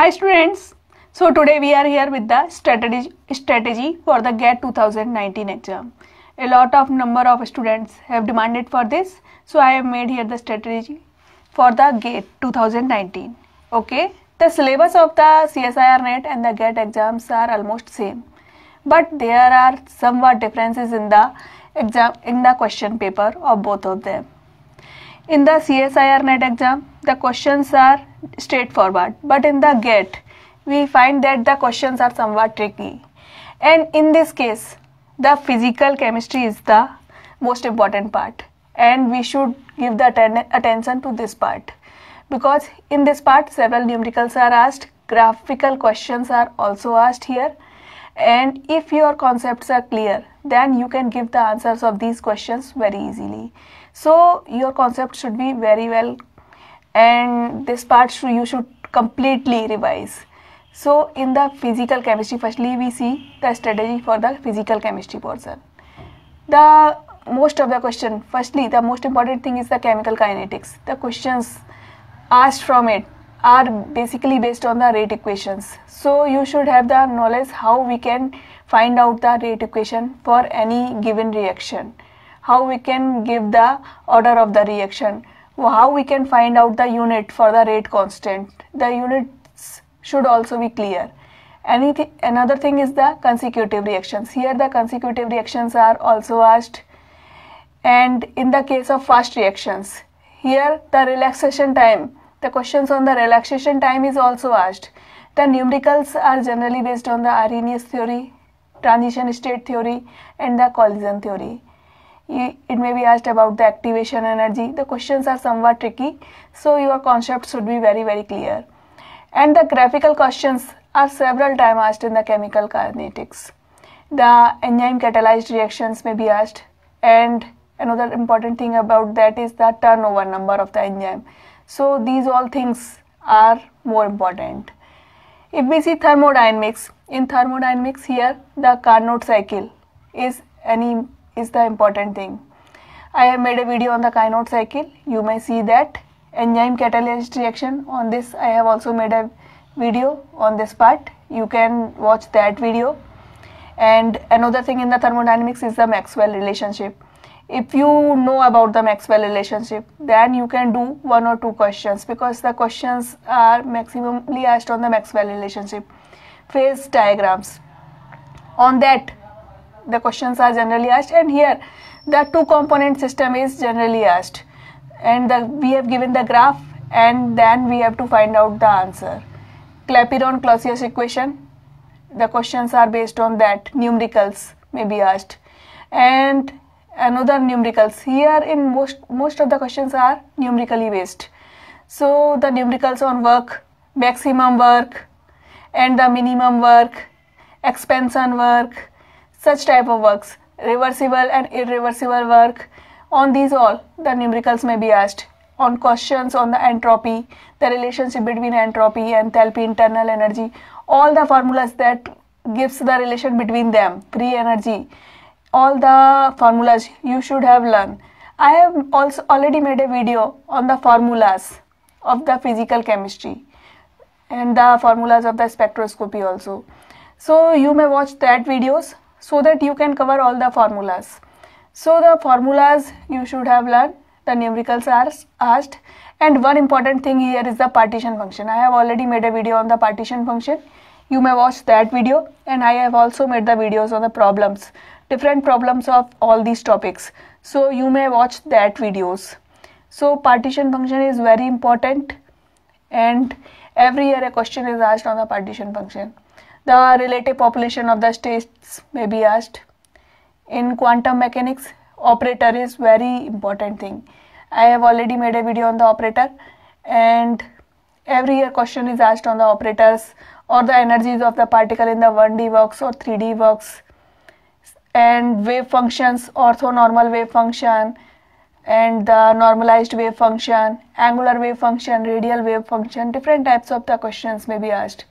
Hi students. So today we are here with the strategy for the GATE 2019 exam. A lot of number of students have demanded for this. So I have made here the strategy for the GATE 2019. Okay. The syllabus of the CSIR NET and the GATE exams are almost same. But there are somewhat differences in the question paper of both of them. In the CSIR NET exam, the questions are straightforward, but in the GATE, we find that the questions are somewhat tricky. And in this case, the physical chemistry is the most important part, and we should give the attention to this part, because in this part several numericals are asked, graphical questions are also asked here, and if your concepts are clear, then you can give the answers of these questions very easily. So your concept should be very well, and this part you should completely revise. So in the physical chemistry, firstly we see the strategy for the physical chemistry portion. The most important thing is the chemical kinetics. The questions asked from it are basically based on the rate equations. So you should have the knowledge how we can find out the rate equation for any given reaction, how we can give the order of the reaction, how we can find out the unit for the rate constant. The units should also be clear. Another thing is the consecutive reactions. Here the consecutive reactions are also asked, and in the case of fast reactions, here the relaxation time, the questions on the relaxation time is also asked. The numericals are generally based on the Arrhenius theory, transition state theory, and the collision theory. It may be asked about the activation energy. The questions are somewhat tricky, so your concept should be very clear. And the graphical questions are several times asked in the chemical kinetics. The enzyme catalyzed reactions may be asked, and another important thing about that is the turnover number of the enzyme. So these all things are more important. If we see thermodynamics, in thermodynamics here the Carnot cycle is the important thing. I have made a video on the Carnot cycle. You may see that. Enzyme catalyzed reaction, on this I have also made a video on this part. You can watch that video. And another thing in the thermodynamics is the Maxwell relationship. If you know about the Maxwell relationship, then you can do one or two questions, because the questions are maximally asked on the Maxwell relationship. Phase diagrams, on that the questions are generally asked, and here the two component system is generally asked, and we have given the graph, and then we have to find out the answer. Clapeyron-Clausius equation, the questions are based on that. Numericals may be asked, and another numericals. Here in most of the questions are numerically based. So the numericals on work, maximum work and the minimum work, expansion work, such type of works, reversible and irreversible work, on these all the numericals may be asked. On questions on the entropy, the relationship between entropy, enthalpy, internal energy, all the formulas that gives the relation between them, free energy, all the formulas you should have learned. I have also already made a video on the formulas of the physical chemistry and the formulas of the spectroscopy also. So you may watch that videos so that you can cover all the formulas. So the formulas you should have learned, the numericals are asked, and one important thing here is the partition function. I have already made a video on the partition function. You may watch that video, and I have also made the videos on the problems, different problems of all these topics. So you may watch that videos. So partition function is very important, and every year a question is asked on the partition function. The relative population of the states may be asked. In quantum mechanics, operator is very important thing. I have already made a video on the operator, and every year question is asked on the operators or the energies of the particle in the 1D works or 3D works, and wave functions, orthonormal wave function and the normalized wave function, angular wave function, radial wave function, different types of the questions may be asked.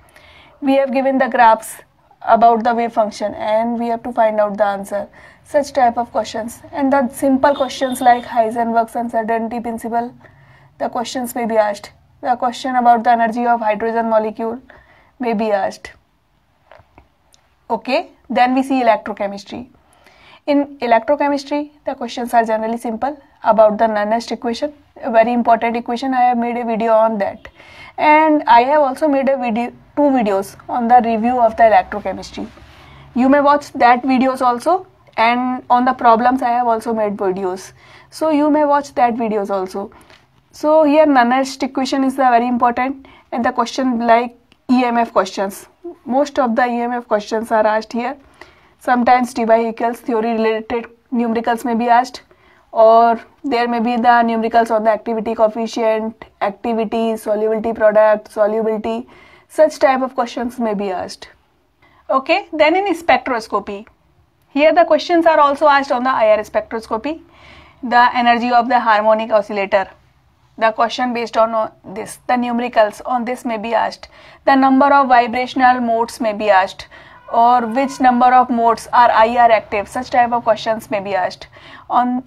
We have given the graphs about the wave function, and we have to find out the answer, such type of questions. And the simple questions like Heisenberg's uncertainty principle, the questions may be asked. The question about the energy of hydrogen molecule, may be asked. Okay, then we see electrochemistry. In electrochemistry, the questions are generally simple about the Nernst equation, a very important equation. I have made a video on that, and I have also made two videos on the review of the electrochemistry. You may watch that videos also, and on the problems I have also made videos, so you may watch that videos also. So here Nernst equation is the very important, and the question like EMF questions. Most of the EMF questions are asked here. Sometimes T by Haeckel's theory related numericals may be asked, or there may be the numericals on the activity coefficient, activity, solubility product, solubility, such type of questions may be asked. Okay, then in spectroscopy, here the questions are also asked on the IR spectroscopy, the energy of the harmonic oscillator. The question based on this, the numericals on this may be asked. The number of vibrational modes may be asked, or which number of modes are IR active, such type of questions may be asked.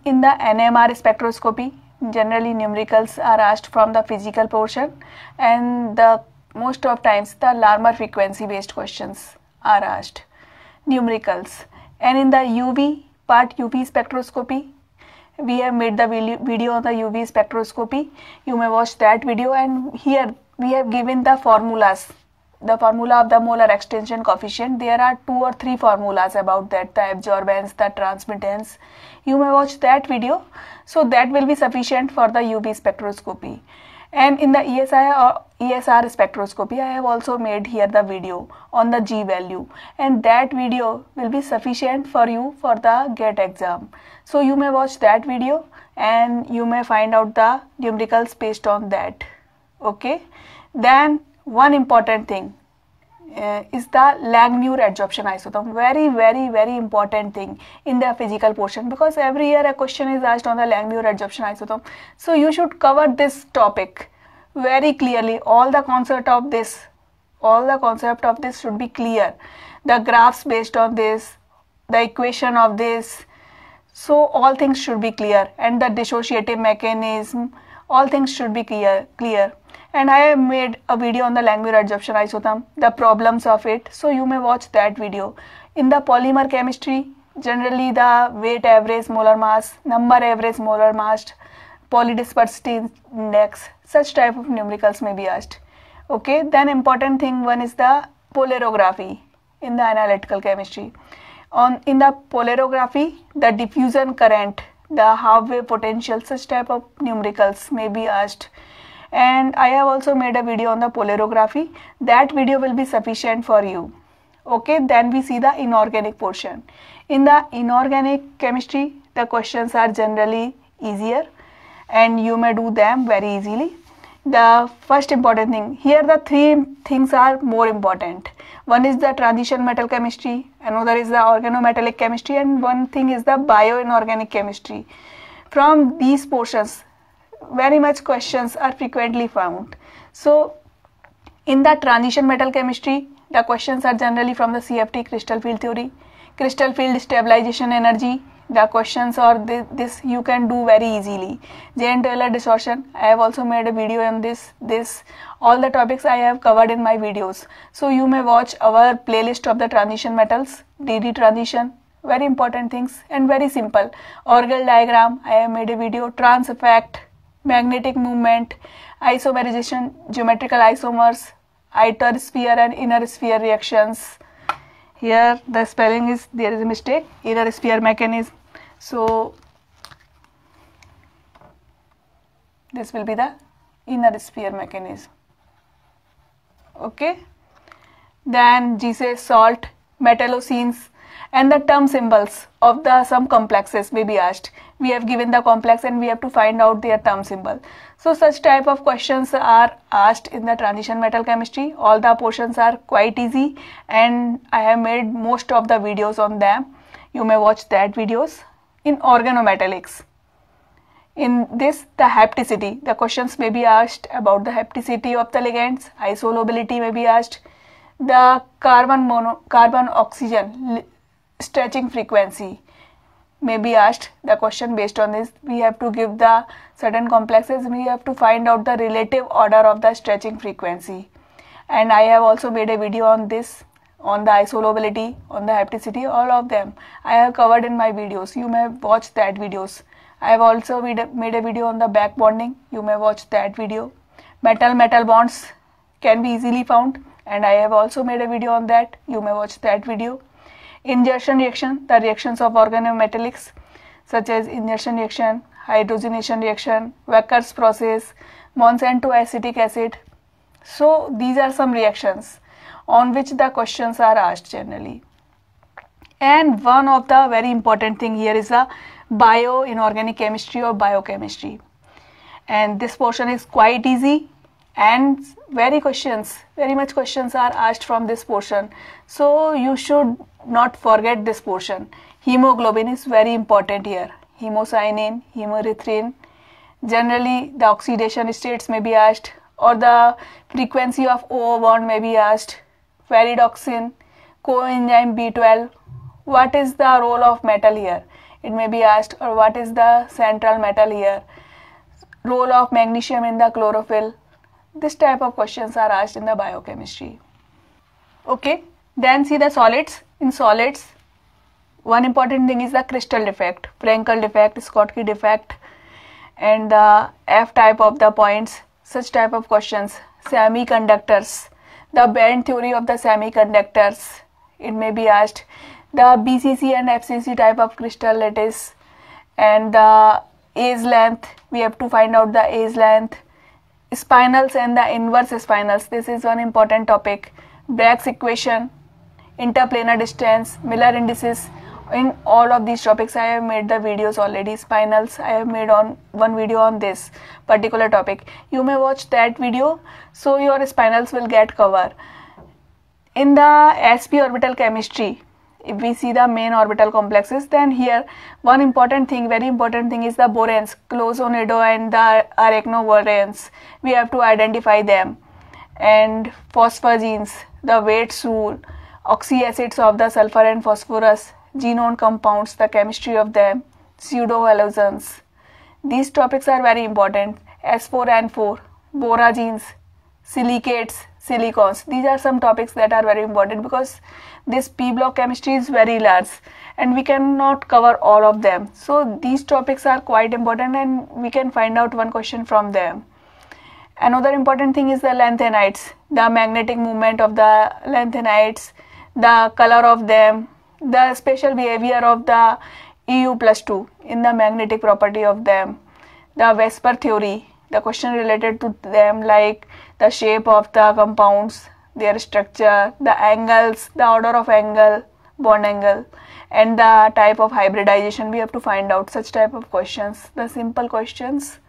In the NMR spectroscopy, generally numericals are asked from the physical portion, and most of times the Larmor frequency based questions are asked, numericals. And in the UV part, UV spectroscopy, we have made the video on the UV spectroscopy. You may watch that video, and here we have given the formulas. The formula of the molar extension coefficient. There are 2 or 3 formulas about that, the absorbance, the transmittance. You may watch that video, so that will be sufficient for the UV spectroscopy. And in the ESR spectroscopy, I have also made here the video on the G value, and that video will be sufficient for you for the GATE exam. So you may watch that video, and you may find out the numericals based on that. Okay, then one important thing is the Langmuir adsorption isotherm. Very important thing in the physical portion, because every year a question is asked on the Langmuir adsorption isotherm. So you should cover this topic very clearly. All the concept of this should be clear. The graphs based on this, the equation of this, so all things should be clear, and the dissociative mechanism, all things should be clear. And I have made a video on the Langmuir adsorption isotherm, the problems of it, so you may watch that video. In the polymer chemistry, generally the weight average molar mass, number average molar mass, polydispersity index, such type of numericals may be asked. Okay, then important thing one is the polarography in the analytical chemistry. In the polarography, the diffusion current, the half-wave potential, such type of numericals may be asked. And I have also made a video on the polarography. That video will be sufficient for you. Okay, then we see the inorganic portion. In the inorganic chemistry, the questions are generally easier, and you may do them very easily. The first important thing, here the 3 things are more important. One is the transition metal chemistry, another is the organometallic chemistry, and one thing is the bioinorganic chemistry. From these portions, very much questions are frequently found. So in the transition metal chemistry, the questions are generally from the CFT, crystal field theory, crystal field stabilization energy. The questions are this you can do very easily. Jayne-Taylor distortion, I have also made a video on this. All the topics I have covered in my videos. So you may watch our playlist of the transition metals, DD transition, very important things and very simple. Orgel diagram, I have made a video. Trans effect, magnetic movement, isomerization, geometrical isomers, outer sphere and inner sphere reactions. Here the spelling is, there is a mistake, inner sphere mechanism. So this will be the inner sphere mechanism. Okay. Then GC salt, metallocenes, and the term symbols of the some complexes may be asked. We have given the complex and we have to find out their term symbol. So such type of questions are asked in the transition metal chemistry. All the portions are quite easy, and I have made most of the videos on them. You may watch that videos. In organometallics, in this the hapticity, the questions may be asked about the hapticity of the ligands, isolubility may be asked, the carbon oxygen stretching frequency may be asked. The question based on this, we have to give the certain complexes, we have to find out the relative order of the stretching frequency. and I have also made a video on this, on the isolability, on the hapticity, all of them I have covered in my videos. You may watch that videos. I have also made a video on the back bonding. You may watch that video. Metal bonds can be easily found, and I have also made a video on that. You may watch that video. Insertion reaction, the reactions of organometallics such as insertion reaction, hydrogenation reaction, Wacker's process, Monsanto acetic acid. So these are some reactions on which the questions are asked generally. And one of the very important thing here is the bio-inorganic chemistry or biochemistry. And this portion is quite easy, and very much questions are asked from this portion. So you should not forget this portion. Hemoglobin is very important here. Hemocyanin, hemerythrin. Generally the oxidation states may be asked, or the frequency of O bond may be asked. Pyridoxine, coenzyme B12. What is the role of metal here? It may be asked. Or what is the central metal here? Role of magnesium in the chlorophyll. This type of questions are asked in the biochemistry. Okay, then see the solids. In solids, one important thing is the crystal defect, Frankel defect, Schottky defect, and the F type of the points. Such type of questions. Semiconductors, the band theory of the semiconductors, it may be asked. The BCC and FCC type of crystal lattice, and the age length, we have to find out the age length. Spinels and the inverse spinels, this is one important topic. Bragg's equation, interplanar distance, Miller indices. In all of these topics I have made the videos already. Spinels, I have made on one video on this particular topic. You may watch that video, so your spinels will get covered. In the sp orbital chemistry, if we see the main orbital complexes, then here one important thing, very important thing is the boranes, closonido and the arachnoboranes. We have to identify them. And phosphagenes, the Wade's rule, oxyacids of the sulfur and phosphorus, genone compounds, the chemistry of them, pseudohalogens. These topics are very important. S4N4, boragenes, silicates, silicons. These are some topics that are very important because this P block chemistry is very large and we cannot cover all of them. So these topics are quite important and we can find out one question from them. Another important thing is the lanthanides, the magnetic movement of the lanthanides, the color of them, the special behavior of the EU+2 in the magnetic property of them, the Vesper theory, the question related to them like the shape of the compounds, their structure, the angles, the order of angle, bond angle, and the type of hybridization. We have to find out such type of questions, the simple questions,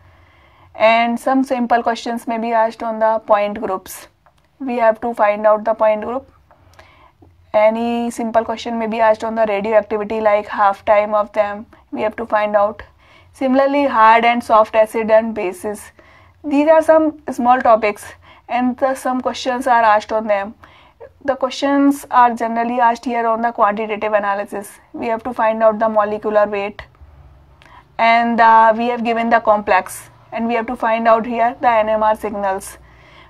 and some simple questions may be asked on the point groups. We have to find out the point group. Any simple question may be asked on the radioactivity, like half time of them, we have to find out. Similarly, hard and soft acid and bases. These are some small topics and some questions are asked on them. The questions are generally asked here on the quantitative analysis. We have to find out the molecular weight, and we have given the complex, and we have to find out here the NMR signals.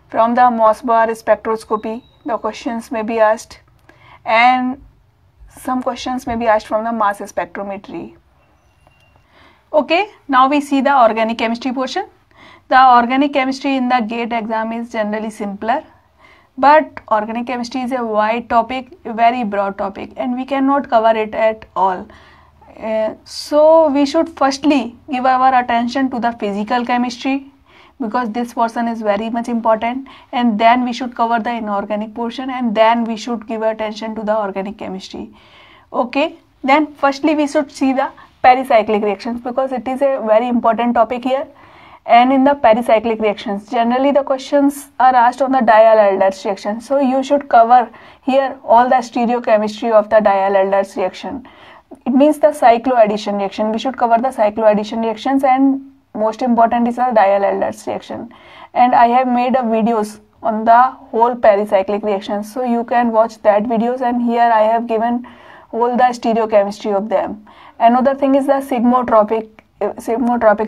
From the Mossbauer spectroscopy, the questions may be asked, and some questions may be asked from the mass spectrometry. Okay, now we see the organic chemistry portion. The organic chemistry in the GATE exam is generally simpler, but organic chemistry is a wide topic, a very broad topic, and we cannot cover it at all. So we should firstly give our attention to the physical chemistry, because this portion is very much important, and then we should cover the inorganic portion, and then we should give attention to the organic chemistry. Okay, then firstly we should see the pericyclic reactions, because it is a very important topic here. And in the pericyclic reactions, generally the questions are asked on the diol-Elders reaction, so you should cover here all the stereochemistry of the diol-Elders reaction. It means the cycloaddition reaction. We should cover the cycloaddition reactions, and most important is the diol-Elders reaction. And I have made a videos on the whole pericyclic reactions, so you can watch that videos, and here I have given all the stereochemistry of them. Another thing is the sigmotropic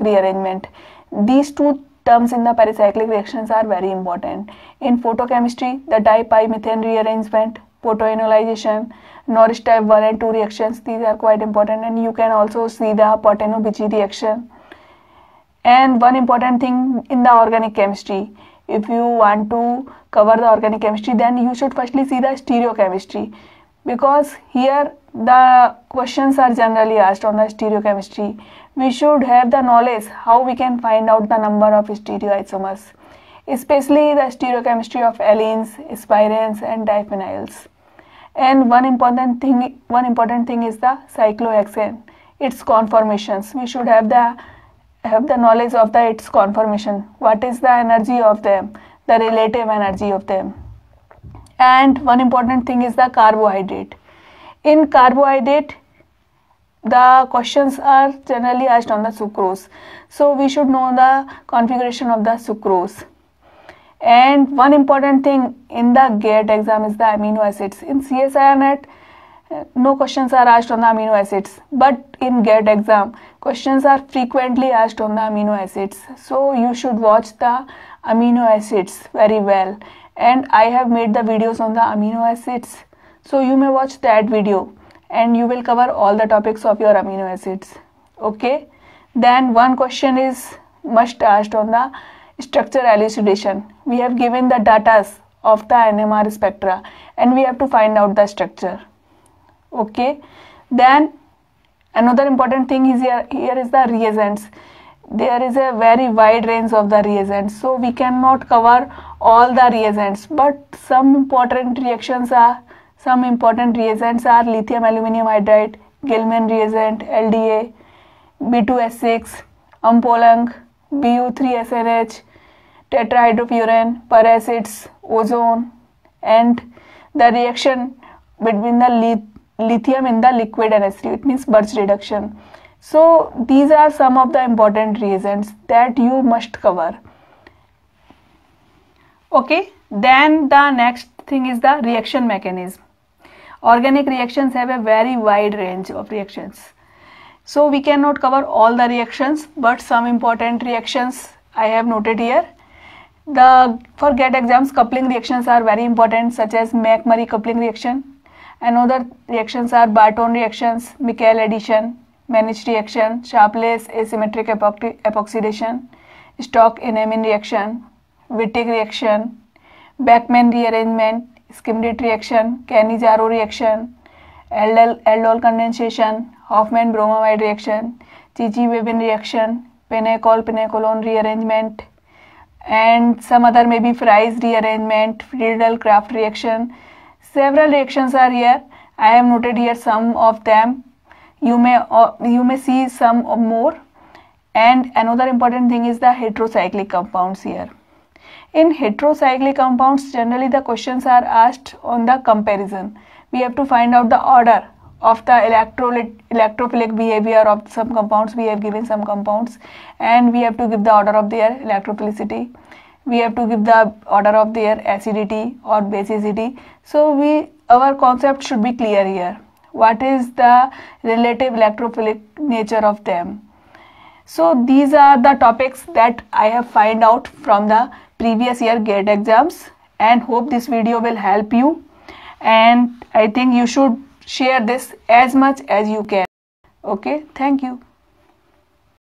rearrangement. These two terms in the pericyclic reactions are very important. In photochemistry, the dipymethane rearrangement, protoenolization, Norris type 1 and 2 reactions, these are quite important, and you can also see the Porteno-Bichy reaction. And one important thing in the organic chemistry, if you want to cover the organic chemistry, then you should firstly see the stereochemistry, because here the questions are generally asked on the stereochemistry. We should have the knowledge how we can find out the number of stereoisomers, especially the stereochemistry of allenes, spirans and diphenyls. And one important thing is the cyclohexane, its conformations. We should have the knowledge of its conformation. What is the energy of them, the relative energy of them. And one important thing is the carbohydrate. In carbohydrate, the questions are generally asked on the sucrose. So we should know the configuration of the sucrose. And one important thing in the GATE exam is the amino acids. In CSIR net, no questions are asked on the amino acids, but in GATE exam, questions are frequently asked on the amino acids. So you should watch the amino acids very well. And I have made the videos on the amino acids. So you may watch that video and you will cover all the topics of your amino acids. Okay. Then one question is must asked on the structure elucidation. We have given the data of the NMR spectra and we have to find out the structure. Okay. Then another important thing is here is the reagents. There is a very wide range of the reagents, so we cannot cover all the reagents, but some important reagents are lithium aluminium hydride, Gilman reagent, LDA, B2S6, Ampolang, Bu3SNH, tetrahydrofuran, peracids, ozone, and the reaction between the lithium in the liquid NH3, it means Birch reduction. So these are some of the important reagents that you must cover. Okay, then the next thing is the reaction mechanism. Organic reactions have a very wide range of reactions. So we cannot cover all the reactions, but some important reactions I have noted here. For GATE exams, coupling reactions are very important, such as McMurray coupling reaction. Another reactions are Barton reactions, Michael addition, Mannich reaction, Sharpless asymmetric epoxidation, Stock-Enamine reaction, Wittig reaction, Beckmann rearrangement, Schmidt reaction, Cannizzaro reaction, aldol condensation, Hoffman-Bromamide reaction, Chichi-Webin reaction, Pinacol-Pinacolone rearrangement, and some other maybe Fries rearrangement, Friedel-Crafts reaction. Several reactions are here. I have noted here some of them. You may see some more. And another important thing is the heterocyclic compounds here. In heterocyclic compounds, generally the questions are asked on the comparison. We have to find out the order of the electrophilic behavior of some compounds. We have given some compounds and we have to give the order of their electrophilicity. We have to give the order of their acidity or basicity. So our concept should be clear here. What is the relative electrophilic nature of them? So these are the topics that I have find out from the previous year GATE exams, and hope this video will help you, and I think you should share this as much as you can. Okay, thank you.